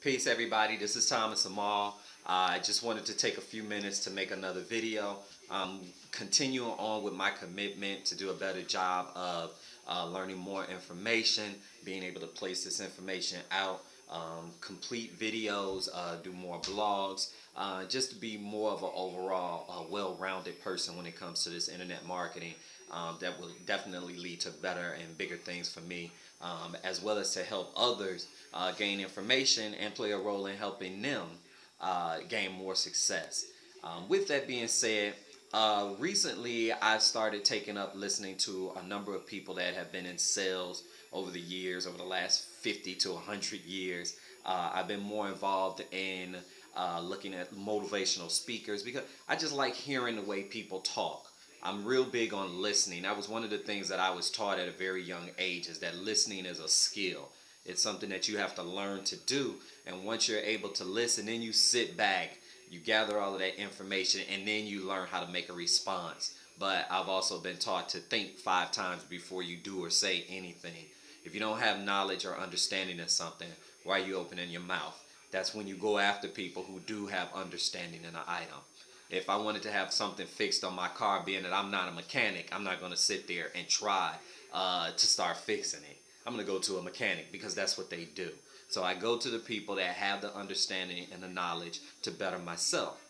Peace, everybody. This is Thomas Amal. I just wanted to take a few minutes to make another video. Continuing on with my commitment to do a better job of learning more information, being able to place this information out, complete videos, do more blogs, just to be more of an overall well-rounded person when it comes to this internet marketing. That will definitely lead to better and bigger things for me, as well as to help others gain information and play a role in helping them gain more success. With that being said, recently I've started taking up listening to a number of people that have been in sales over the years, over the last 50 to 100 years. I've been more involved in looking at motivational speakers because I just like hearing the way people talk. I'm real big on listening. That was one of the things that I was taught at a very young age, is that listening is a skill. It's something that you have to learn to do. And once you're able to listen, then you sit back, you gather all of that information, and then you learn how to make a response. But I've also been taught to think 5 times before you do or say anything. If you don't have knowledge or understanding of something, why are you opening your mouth? That's when you go after people who do have understanding in an item. If I wanted to have something fixed on my car, being that I'm not a mechanic, I'm not going to sit there and try to start fixing it. I'm going to go to a mechanic because that's what they do. So I go to the people that have the understanding and the knowledge to better myself.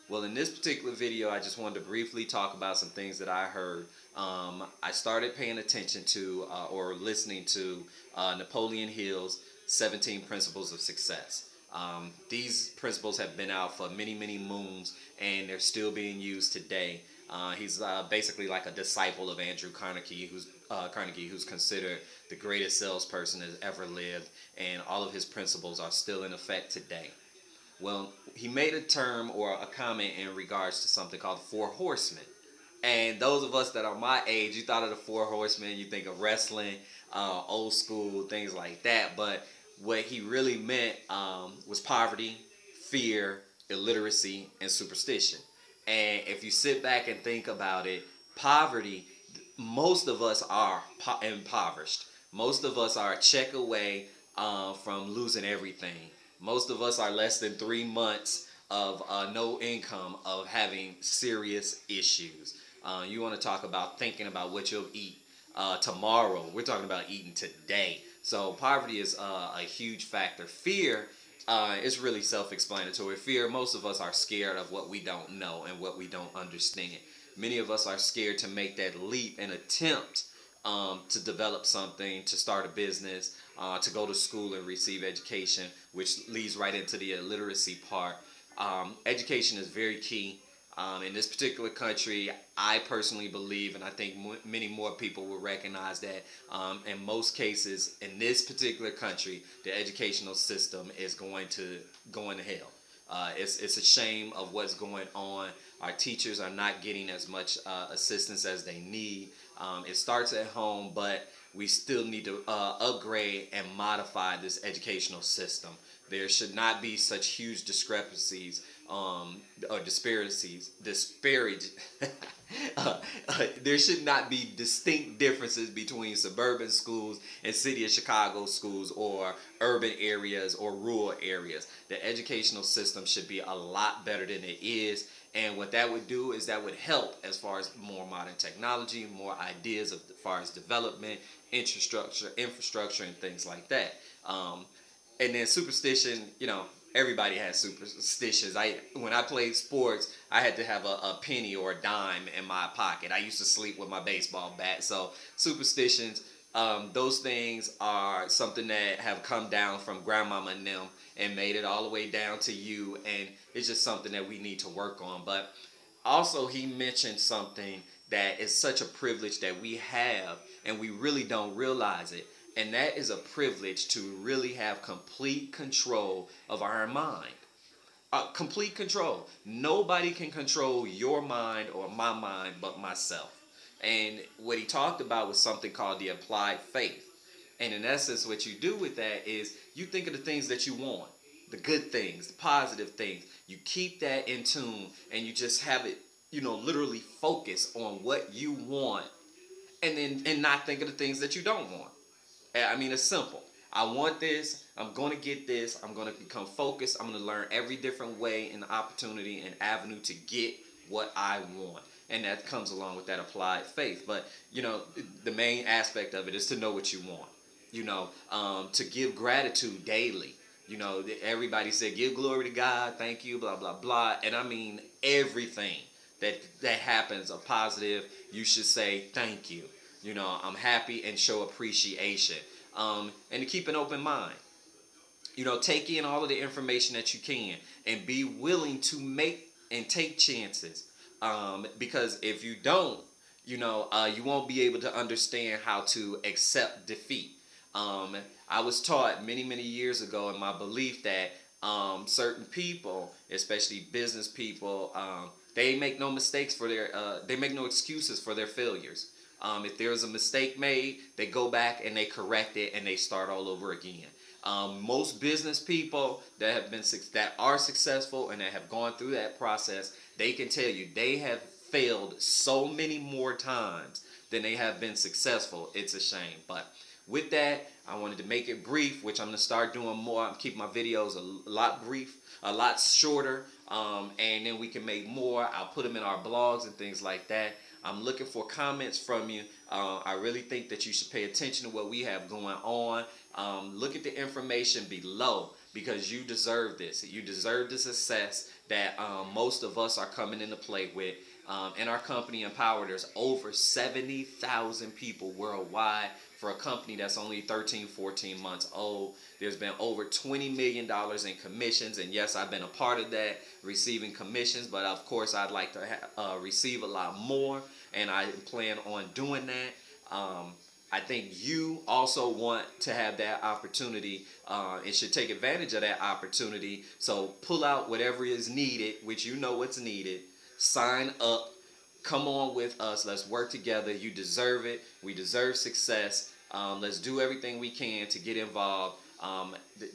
Well, in this particular video, I just wanted to briefly talk about some things that I heard. I started paying attention to or listening to Napoleon Hill's 17 Principles of Success. These principles have been out for many, many moons, and they're still being used today. He's basically like a disciple of Andrew Carnegie, who's considered the greatest salesperson that's ever lived, and all of his principles are still in effect today. Well, he made a term or a comment in regards to something called the 4 Horsemen. And those of us that are my age, you thought of the 4 Horsemen, you think of wrestling, old school, things like that. But what he really meant was poverty, fear, illiteracy, and superstition. And if you sit back and think about it, poverty, most of us are impoverished. Most of us are a check away from losing everything. Most of us are less than 3 months of no income, of having serious issues. You want to talk about thinking about what you'll eat tomorrow. We're talking about eating today. So poverty is a huge factor. Fear is really self-explanatory. Fear, most of us are scared of what we don't know and what we don't understand. Many of us are scared to make that leap and attempt to develop something, to start a business, to go to school and receive education, which leads right into the illiteracy part. Education is very key. In this particular country, I personally believe, and I think many more people will recognize that in most cases in this particular country, the educational system is going to hell. It's a shame of what's going on. Our teachers are not getting as much assistance as they need. It starts at home, but we still need to upgrade and modify this educational system. There should not be such huge discrepancies or disparities. There should not be distinct differences between suburban schools and city of Chicago schools, or urban areas or rural areas. The educational system should be a lot better than it is. And what that would do is that would help as far as more modern technology, more ideas as far as development, infrastructure, and things like that. And then superstition, you know, everybody has superstitions. When I played sports, I had to have a penny or a dime in my pocket. I used to sleep with my baseball bat. So superstitions, those things are something that have come down from grandmama and them and made it all the way down to you. And it's just something that we need to work on. But also he mentioned something that is such a privilege that we have, and we really don't realize it. And that is a privilege to really have complete control of our mind. Complete control. Nobody can control your mind or my mind but myself. And what he talked about was something called the applied faith. And in essence, what you do with that is you think of the things that you want, the good things, the positive things. You keep that in tune, and you just have it, you know, literally focus on what you want, and not think of the things that you don't want. I mean, it's simple. I want this. I'm going to get this. I'm going to become focused. I'm going to learn every different way and opportunity and avenue to get what I want. And that comes along with that applied faith. But, you know, the main aspect of it is to know what you want. You know, to give gratitude daily. You know, everybody said, give glory to God, thank you, blah, blah, blah. And I mean everything that happens, a positive, you should say thank you. You know, I'm happy, and show appreciation. And to keep an open mind. You know, take in all of the information that you can and be willing to make and take chances. Because if you don't, you know, you won't be able to understand how to accept defeat. I was taught many, many years ago in my belief that certain people, especially business people, they make no mistakes for they make no excuses for their failures. If there's a mistake made, they go back and they correct it and they start all over again. Most business people that are successful and that have gone through that process, they can tell you they have failed so many more times than they have been successful. It's a shame. But with that, I wanted to make it brief, which I'm going to start doing more. I'm keeping my videos a lot brief, a lot shorter, and then we can make more. I'll put them in our blogs and things like that. I'm looking for comments from you. I really think that you should pay attention to what we have going on. Look at the information below, because you deserve this. You deserve the success that most of us are coming into play with. In our company, Empower, there's over 70,000 people worldwide. For a company that's only 13, 14 months old, there's been over $20 million in commissions. And yes, I've been a part of that, receiving commissions. But of course, I'd like to receive a lot more. And I plan on doing that. I think you also want to have that opportunity and should take advantage of that opportunity. So pull out whatever is needed, which you know what's needed. Sign up. Come on with us. Let's work together. You deserve it. We deserve success. Let's do everything we can to get involved.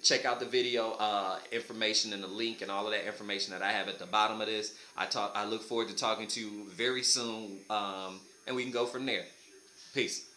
Check out the video information and the link and all of that information that I have at the bottom of this. I look forward to talking to you very soon, and we can go from there. Peace.